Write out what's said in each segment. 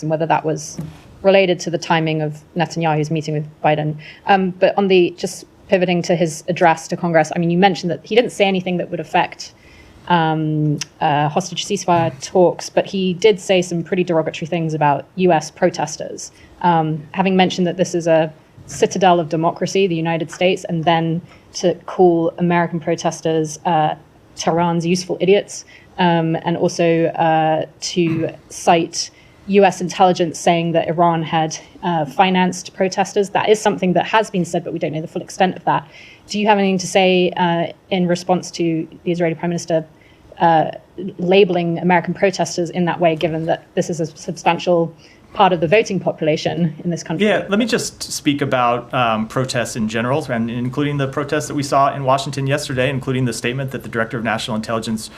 and whether that was related to the timing of Netanyahu's meeting with Biden. But on the, just pivoting to his address to Congress, I mean, you mentioned that he didn't say anything that would affect hostage ceasefire talks, but he did say some pretty derogatory things about US protesters, having mentioned that this is a citadel of democracy, the United States, and then to call American protesters Tehran's useful idiots, and also to cite US intelligence saying that Iran had financed protesters. That is something that has been said, but we don't know the full extent of that. Do you have anything to say in response to the Israeli Prime Minister labeling American protesters in that way, given that this is a substantial part of the voting population in this country? Yeah, let me just speak about protests in general, and including the protests that we saw in Washington yesterday, including the statement that the Director of National Intelligence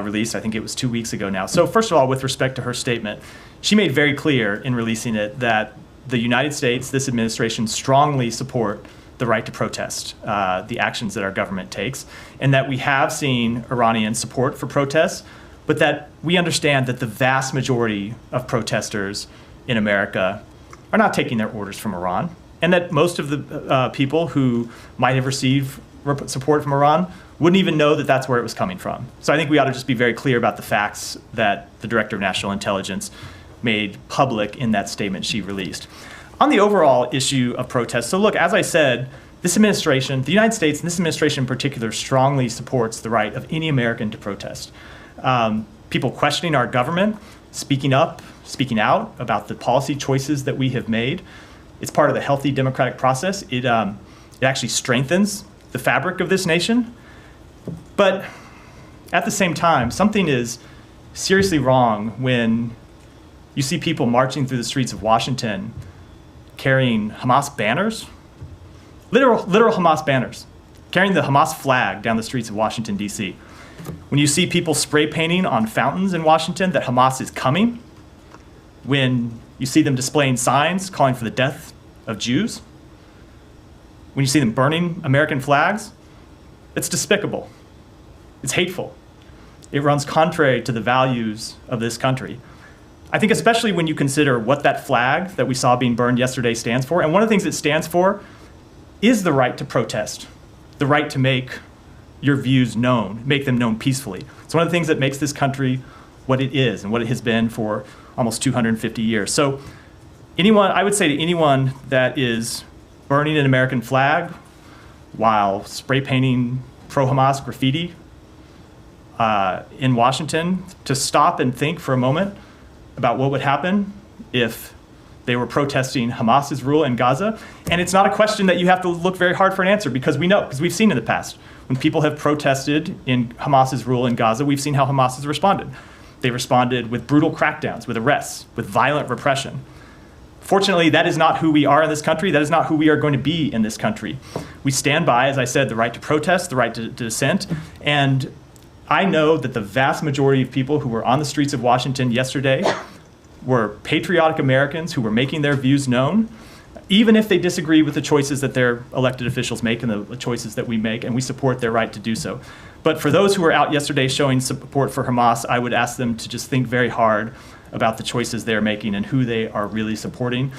released. I think it was 2 weeks ago now. So first of all, with respect to her statement, she made very clear in releasing it that the United States, this administration, strongly support the right to protest, the actions that our government takes, and that we have seen Iranian support for protests, but that we understand that the vast majority of protesters in America are not taking their orders from Iran, and that most of the people who might have received support from Iran wouldn't even know that that's where it was coming from. So I think we ought to just be very clear about the facts that the Director of National Intelligence made public in that statement she released. On the overall issue of protests, so look, as I said, this administration, the United States, and this administration in particular, strongly supports the right of any American to protest. People questioning our government, speaking up, speaking out about the policy choices that we have made. It's part of the healthy democratic process. It actually strengthens the fabric of this nation. But at the same time, something is seriously wrong when you see people marching through the streets of Washington carrying Hamas banners, literal Hamas banners, carrying the Hamas flag down the streets of Washington, D.C. When you see people spray painting on fountains in Washington that Hamas is coming, when you see them displaying signs calling for the death of Jews, when you see them burning American flags, it's despicable. It's hateful. It runs contrary to the values of this country. I think especially when you consider what that flag that we saw being burned yesterday stands for. And one of the things it stands for is the right to protest, the right to make your views known, make them known peacefully. It's one of the things that makes this country what it is and what it has been for almost 250 years. So I would say to anyone that is burning an American flag while spray painting pro-Hamas graffiti in Washington, to stop and think for a moment about what would happen if they were protesting Hamas's rule in Gaza. And it's not a question that you have to look very hard for an answer, because we know, because we've seen in the past, when people have protested in Hamas's rule in Gaza, we've seen how Hamas has responded. They responded with brutal crackdowns, with arrests, with violent repression. Fortunately, that is not who we are in this country. That is not who we are going to be in this country. We stand by, as I said, the right to protest, the right to dissent. And I know that the vast majority of people who were on the streets of Washington yesterday were patriotic Americans who were making their views known, even if they disagree with the choices that their elected officials make and the choices that we make, and we support their right to do so. But for those who were out yesterday showing support for Hamas, I would ask them to just think very hard about the choices they're making and who they are really supporting,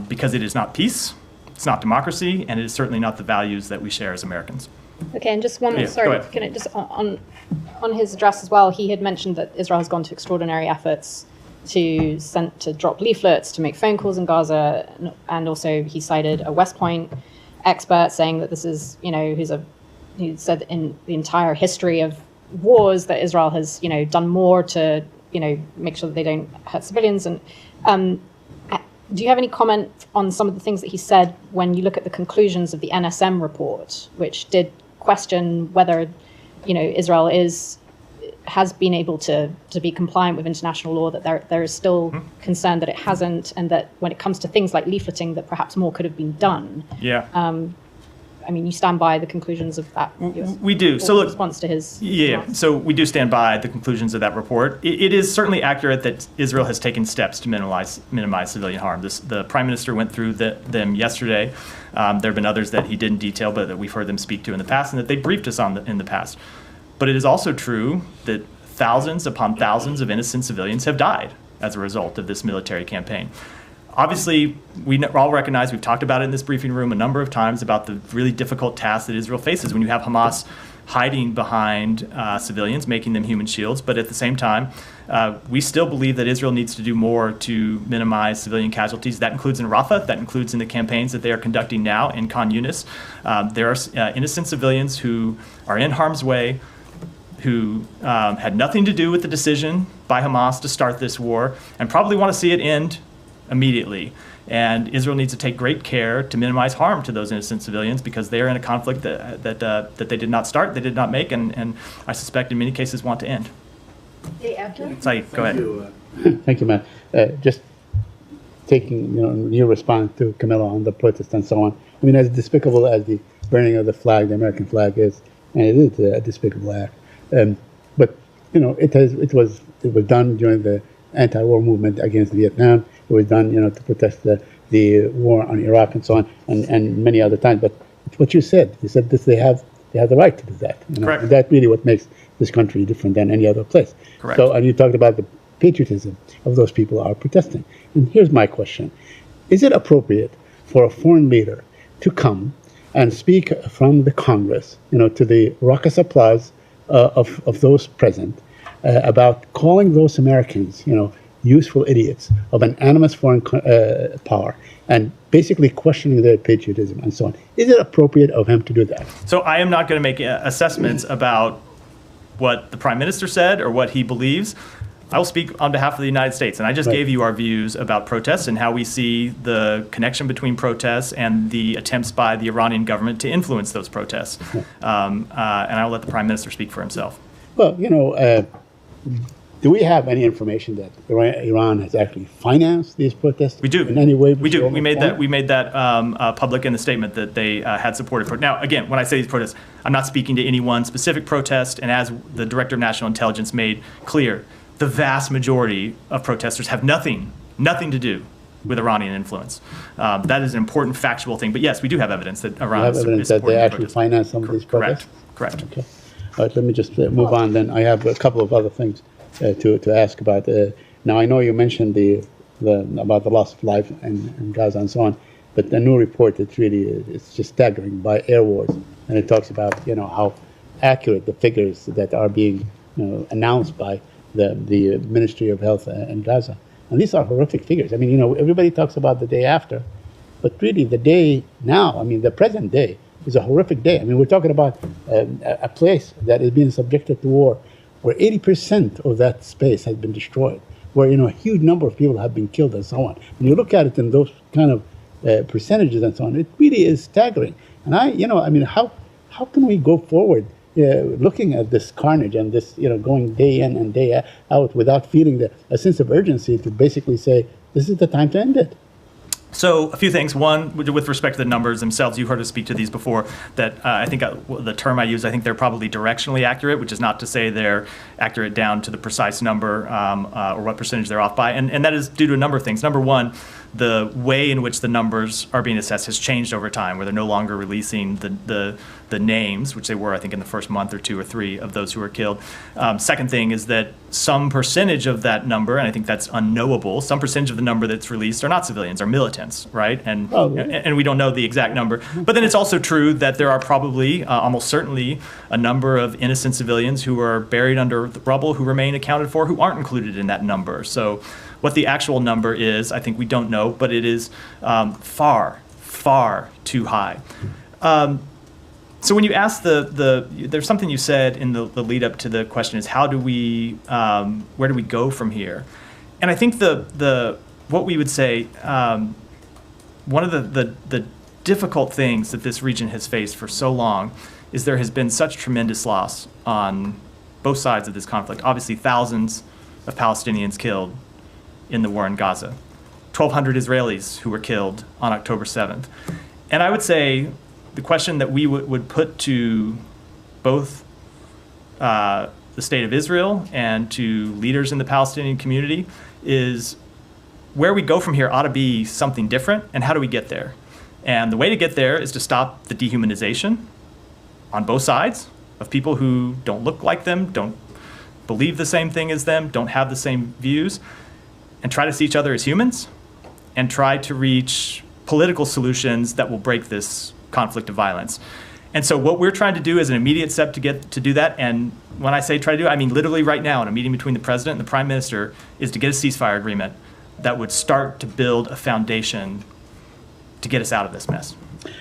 because it is not peace, it's not democracy, and it is certainly not the values that we share as Americans. Okay, and just one more, sorry, can it just, on his address as well, he had mentioned that Israel has gone to extraordinary efforts to drop leaflets, to make phone calls in Gaza, and also he cited a West Point expert saying that this is, he said in the entire history of wars that Israel has, done more to, make sure that they don't hurt civilians. And do you have any comment on some of the things that he said when you look at the conclusions of the NSM report, which did question whether, Israel has been able to be compliant with international law, that there is still concern that it hasn't, and that when it comes to things like leafleting, that perhaps more could have been done. Yeah. You stand by the conclusions of that. We do. So look, response to his. Yeah. Remarks. So we do stand by the conclusions of that report. It is certainly accurate that Israel has taken steps to minimize civilian harm. The Prime Minister went through them yesterday. There have been others that he didn't detail, but that we've heard them speak to in the past, and that they briefed us on in the past. But it is also true that thousands upon thousands of innocent civilians have died as a result of this military campaign. Obviously, we all recognize, we've talked about it in this briefing room a number of times, about the really difficult task that Israel faces when you have Hamas hiding behind civilians, making them human shields. But at the same time, we still believe that Israel needs to do more to minimize civilian casualties. That includes in Rafah, that includes in the campaigns that they are conducting now in Khan Yunis. There are innocent civilians who are in harm's way, who had nothing to do with the decision by Hamas to start this war, and probably want to see it end immediately. And Israel needs to take great care to minimize harm to those innocent civilians, because they are in a conflict that they did not start, they did not make, and I suspect in many cases want to end. Said, go ahead. Thank you, Matt. Just taking your response to Camilla on the protest and so on. I mean, as despicable as the burning of the flag, the American flag is, and it is a despicable act. But it was done during the anti-war movement against Vietnam. It was done, to protest the war on Iraq and so on, and many other times. But it's what you said that they have the right to do that. Correct. And that's really what makes this country different than any other place. Correct. So, and you talked about the patriotism of those people who are protesting. And here's my question: is it appropriate for a foreign leader to come and speak from the Congress, to the raucous applause of those present, about calling those Americans, useful idiots of an animus foreign power, and basically questioning their patriotism and so on? Is it appropriate of him to do that? So I am not going to make assessments about what the Prime Minister said or what he believes. I will speak on behalf of the United States, and I just gave you our views about protests and how we see the connection between protests and the attempts by the Iranian government to influence those protests. And I'll let the Prime Minister speak for himself. Well, do we have any information that Iran has actually financed these protests? We do. In any way? We do. We made that public in the statement that they had supported. Now, again, when I say these protests, I'm not speaking to any one specific protest. And as the Director of National Intelligence made clear, the vast majority of protesters have nothing to do with Iranian influence. That is an important factual thing. But yes, we do have evidence that Iran is supporting that they actually financed some of these protests? Correct. Okay. All right, let me just move on then. I have a couple of other things to ask about. Now, I know you mentioned about the loss of life in Gaza and so on, but the new report, it's just staggering, by Air Wars, and it talks about how accurate the figures that are being announced by the Ministry of Health in Gaza. And these are horrific figures. I mean, everybody talks about the day after, but really the day now, the present day, is a horrific day. I mean, we're talking about a place that is being subjected to war, where 80% of that space has been destroyed, where a huge number of people have been killed and so on. When you look at it in those kind of percentages and so on, it really is staggering. And how can we go forward looking at this carnage and this, going day in and day out without feeling a sense of urgency to basically say, this is the time to end it? So a few things. One, with respect to the numbers themselves, you heard us speak to these before, that I think the term I use, I think they're probably directionally accurate, which is not to say they're accurate down to the precise number or what percentage they're off by. And that is due to a number of things. Number one, the way in which the numbers are being assessed has changed over time, where they're no longer releasing the names, which they were, I think, in the first month or two or three of those who were killed. Second thing is that some percentage of that number, and I think that's unknowable, some percentage of the number that's released are not civilians, are militants, right? And we don't know the exact number. But then it's also true that there are probably, almost certainly, a number of innocent civilians who are buried under the rubble who remain accounted for, who aren't included in that number. So what the actual number is, I think we don't know, but it is far, far too high. So when you ask there's something you said in the lead up to the question is where do we go from here? And I think what we would say, one of the difficult things that this region has faced for so long is there has been such tremendous loss on both sides of this conflict. Obviously, thousands of Palestinians killed in the war in Gaza, 1,200 Israelis who were killed on October 7th. And I would say the question that we would put to both the state of Israel and to leaders in the Palestinian community is where we go from here ought to be something different, and how do we get there? And the way to get there is to stop the dehumanization on both sides of people who don't look like them, don't believe the same thing as them, don't have the same views. and try to see each other as humans and try to reach political solutions that will break this conflict of violence. And so what we're trying to do as an immediate step to do that, and when I say try to do it, I mean literally right now in a meeting between the president and the prime minister, is to get a ceasefire agreement that would start to build a foundation to get us out of this mess.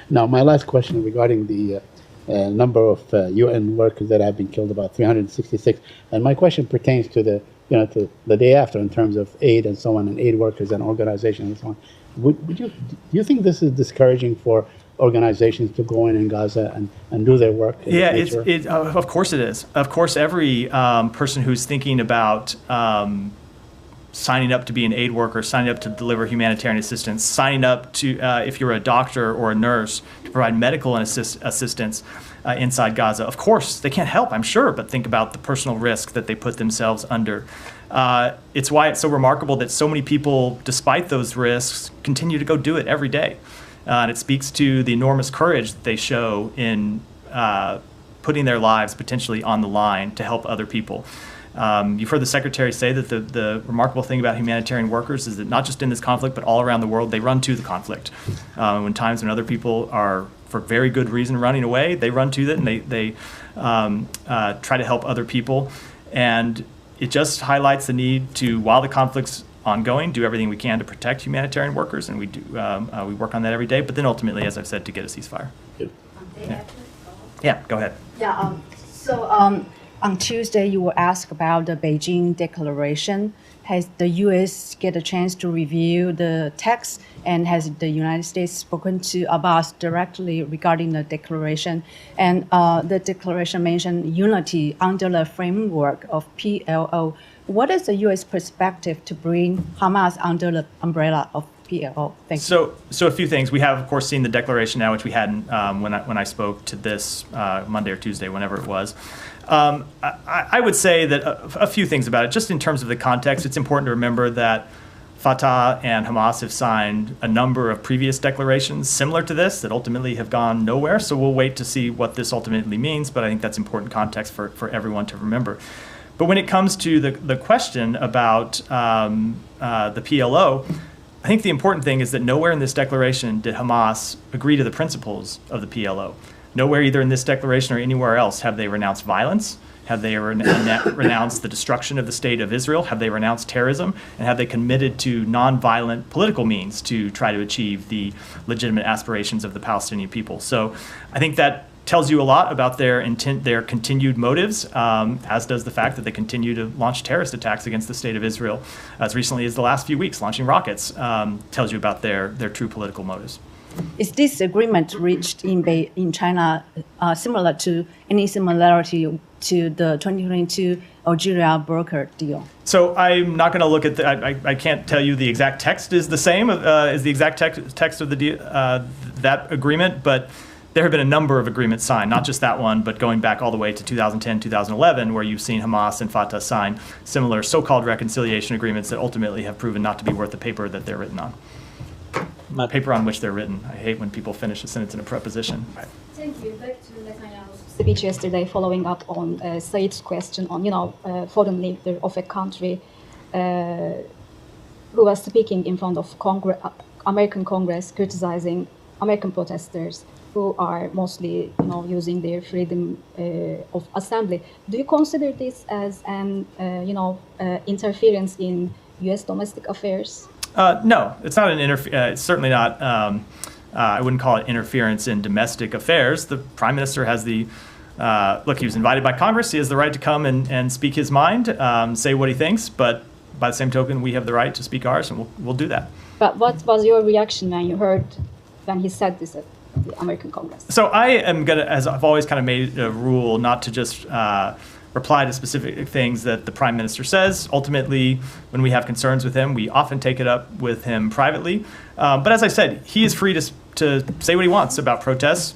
Now, my last question regarding the number of UN workers that have been killed, about 366, and my question pertains to the to the day after in terms of aid and so on, and aid workers and organizations and so on. Do you think this is discouraging for organizations to go in Gaza and do their work? Yeah, of course it is. Of course, every person who's thinking about signing up to be an aid worker, signing up to deliver humanitarian assistance, signing up to, if you're a doctor or a nurse, to provide medical assistance inside Gaza. Of course, they can't help, I'm sure, but think about the personal risk that they put themselves under. It's why it's so remarkable that so many people, despite those risks, continue to go do it every day. And it speaks to the enormous courage that they show in putting their lives potentially on the line to help other people. You've heard the Secretary say that the remarkable thing about humanitarian workers is that not just in this conflict, but all around the world, they run to the conflict. When times when other people are, for very good reason, running away, they run to it and they try to help other people. And it just highlights the need to, while the conflict's ongoing, do everything we can to protect humanitarian workers, and we do. We work on that every day. But then ultimately, as I've said, to get a ceasefire. Yeah, go ahead. Yeah. On Tuesday, you were asked about the Beijing Declaration. Has the U.S. get a chance to review the text, and has the United States spoken to Abbas directly regarding the declaration? And the declaration mentioned unity under the framework of PLO. What is the U.S. perspective to bring Hamas under the umbrella of PLO? Thank you. So a few things. We have, of course, seen the declaration now, which we hadn't when I spoke to this Monday or Tuesday, whenever it was. I would say that a few things about it. Just in terms of the context, it's important to remember that Fatah and Hamas have signed a number of previous declarations similar to this that ultimately have gone nowhere. So we'll wait to see what this ultimately means, but I think that's important context for everyone to remember. But when it comes to the question about the PLO, I think the important thing is that nowhere in this declaration did Hamas agree to the principles of the PLO. Nowhere, either in this declaration or anywhere else, have they renounced violence, have they renounced the destruction of the state of Israel, have they renounced terrorism, and have they committed to nonviolent political means to try to achieve the legitimate aspirations of the Palestinian people. So I think that tells you a lot about their intent, their continued motives, as does the fact that they continue to launch terrorist attacks against the state of Israel as recently as the last few weeks, launching rockets, tells you about their true political motives. Is this agreement reached in China similar to any similarity to the 2022 Algeria broker deal? So I'm not going to look at I can't tell you the exact text is the same as the exact text of that agreement, but there have been a number of agreements signed, not just that one, but going back all the way to 2010, 2011, where you've seen Hamas and Fatah sign similar so-called reconciliation agreements that ultimately have proven not to be worth the paper that they're written on. Paper on which they're written. I hate when people finish a sentence in a preposition. Thank you. Back to Netanyahu's speech yesterday, following up on Said's question on, foreign leader of a country who was speaking in front of American Congress, criticizing American protesters who are mostly, using their freedom of assembly. Do you consider this as an, interference in U.S. domestic affairs? No, it's not it's certainly not. I wouldn't call it interference in domestic affairs. The prime minister has the look. He was invited by Congress. He has the right to come and speak his mind, say what he thinks. But by the same token, we have the right to speak ours, and we'll do that. But what was your reaction when he said this at the American Congress? So I am gonna, as I've always kind of made a rule, not to just reply to specific things that the prime minister says. Ultimately, when we have concerns with him, we often take it up with him privately. But as I said, he is free to say what he wants about protests,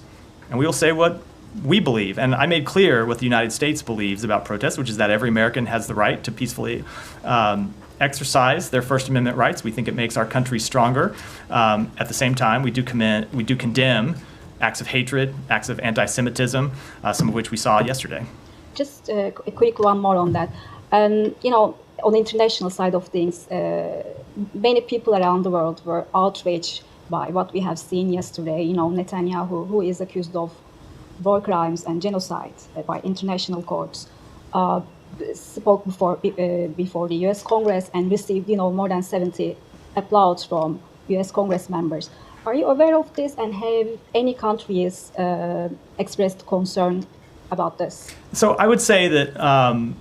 and we will say what we believe. And I made clear what the United States believes about protests, which is that every American has the right to peacefully exercise their First Amendment rights. We think it makes our country stronger. At the same time, we do condemn acts of hatred, acts of anti-Semitism, some of which we saw yesterday. Just a quick one more on that. on the international side of things, many people around the world were outraged by what we have seen yesterday. Netanyahu, who is accused of war crimes and genocide by international courts, spoke before the U.S. Congress and received, more than 70 applause from U.S. Congress members. Are you aware of this, and have any countries expressed concern about this? So I would say that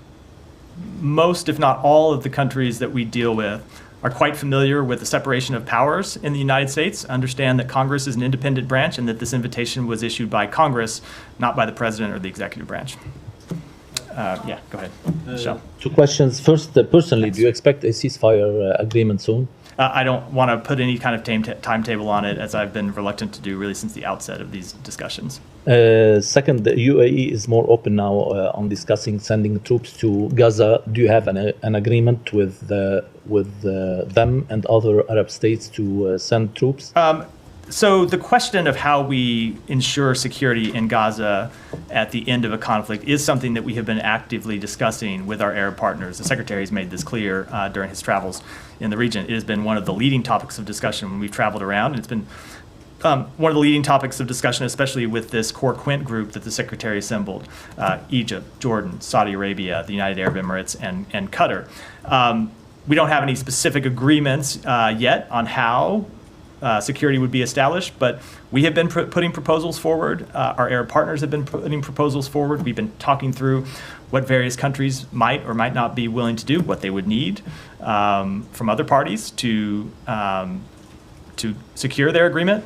most, if not all, of the countries that we deal with are quite familiar with the separation of powers in the United States, understand that Congress is an independent branch, and that this invitation was issued by Congress, not by the president or the executive branch. Yeah, go ahead, Michelle. Two questions. First, personally, do you expect a ceasefire agreement soon? I don't want to put any kind of timetable on it, as I've been reluctant to do really since the outset of these discussions. Second, the UAE is more open now on discussing sending troops to Gaza. Do you have an agreement with them and other Arab states to send troops? So the question of how we ensure security in Gaza at the end of a conflict is something that we have been actively discussing with our Arab partners. The Secretary has made this clear during his travels in the region. It has been one of the leading topics of discussion when we've traveled around. And it's been one of the leading topics of discussion, especially with this core quint group that the Secretary assembled: Egypt, Jordan, Saudi Arabia, the United Arab Emirates, and Qatar. We don't have any specific agreements yet on how security would be established, but we have been putting proposals forward. Our Arab partners have been putting proposals forward. We've been talking through what various countries might or might not be willing to do, what they would need from other parties to secure their agreement,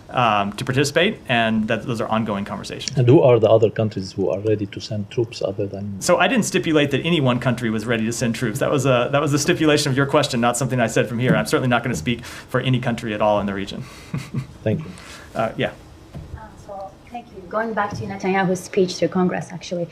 to participate, and those are ongoing conversations. And who are the other countries who are ready to send troops other than? So I didn't stipulate that any one country was ready to send troops. That was the stipulation of your question, not something I said from here. I'm certainly not going to speak for any country at all in the region. Thank you. Yeah. So thank you. Going back to Netanyahu's speech to Congress, actually.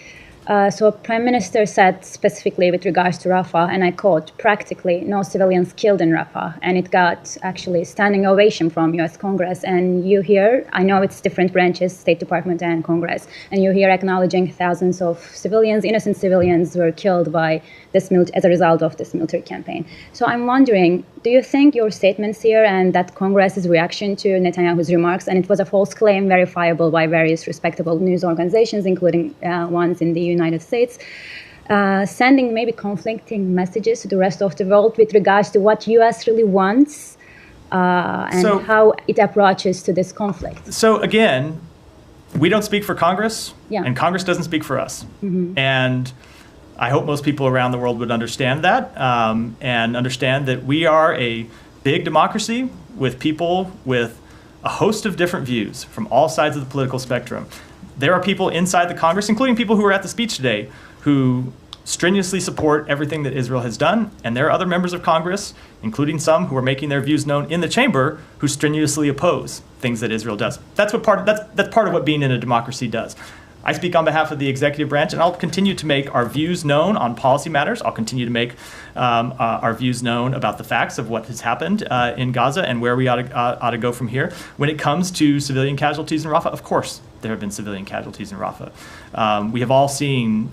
So Prime Minister said specifically with regards to Rafah, and I quote, "Practically no civilians killed in Rafah," and it got actually standing ovation from U.S. Congress. And you hear, I know it's different branches, State Department and Congress, and you hear acknowledging thousands of civilians, innocent civilians were killed by this as a result of this military campaign. So I'm wondering, do you think your statements here and that Congress's reaction to Netanyahu's remarks, and it was a false claim verifiable by various respectable news organizations, including ones in the United States, sending maybe conflicting messages to the rest of the world with regards to what U.S. really wants and how it approaches to this conflict? So again, we don't speak for Congress, yeah, and Congress doesn't speak for us. Mm-hmm. And I hope most people around the world would understand that, and understand that we are a big democracy with people with a host of different views from all sides of the political spectrum. There are people inside the Congress, including people who were at the speech today, who strenuously support everything that Israel has done, and there are other members of Congress, including some who are making their views known in the chamber, who strenuously oppose things that Israel does. That's part of what being in a democracy does. I speak on behalf of the executive branch, and I'll continue to make our views known on policy matters. I'll continue to make our views known about the facts of what has happened in Gaza and where we ought to go from here. When it comes to civilian casualties in Rafah, of course, there have been civilian casualties in Rafah. We have all seen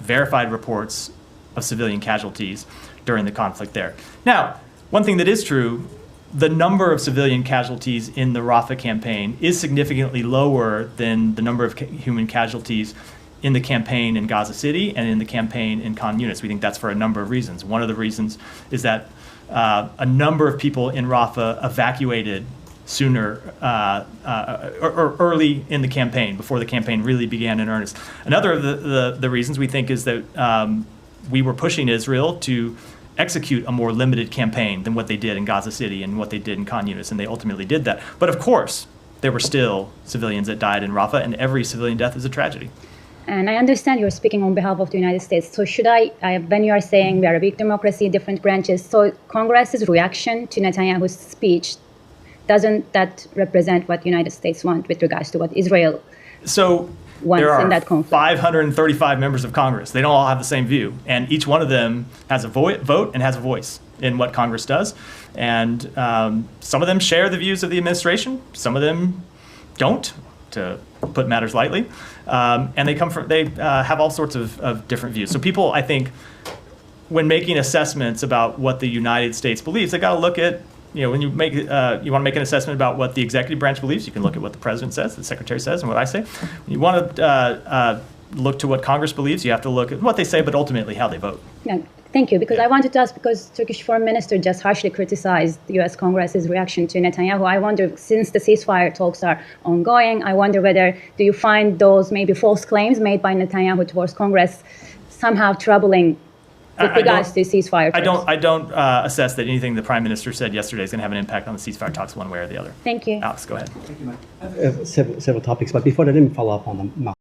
verified reports of civilian casualties during the conflict there. Now, one thing that is true, the number of civilian casualties in the Rafah campaign is significantly lower than the number of human casualties in the campaign in Gaza City and in the campaign in Khan Yunis. We think that's for a number of reasons. One of the reasons is that a number of people in Rafah evacuated sooner or early in the campaign, before the campaign really began in earnest. Another of the reasons we think is that we were pushing Israel to execute a more limited campaign than what they did in Gaza City and what they did in Khan Yunis, and they ultimately did that. But of course, there were still civilians that died in Rafah, and every civilian death is a tragedy. And I understand you're speaking on behalf of the United States. So should when you are saying we are a big democracy, different branches, so Congress's reaction to Netanyahu's speech, doesn't that represent what the United States want with regards to what Israel wants in that conflict? 535 members of Congress. They don't all have the same view. And each one of them has a vote and has a voice in what Congress does. And some of them share the views of the administration. Some of them don't, to put matters lightly. And they have all sorts of different views. So people, I think, when making assessments about what the United States believes, they got to look at, when you make you want to make an assessment about what the executive branch believes, you can look at what the president says, the secretary says, and what I say. When you want to look to what Congress believes, you have to look at what they say, but ultimately how they vote. Yeah, thank you. Because I wanted to ask, because Turkish foreign minister just harshly criticized the U.S. Congress's reaction to Netanyahu. I wonder, since the ceasefire talks are ongoing, I wonder whether, do you find those maybe false claims made by Netanyahu towards Congress somehow troubling with regards to ceasefire talks? I don't assess that anything the Prime Minister said yesterday is going to have an impact on the ceasefire talks one way or the other. Thank you. Alex, go ahead. I have several topics, but before that, let me follow up on them.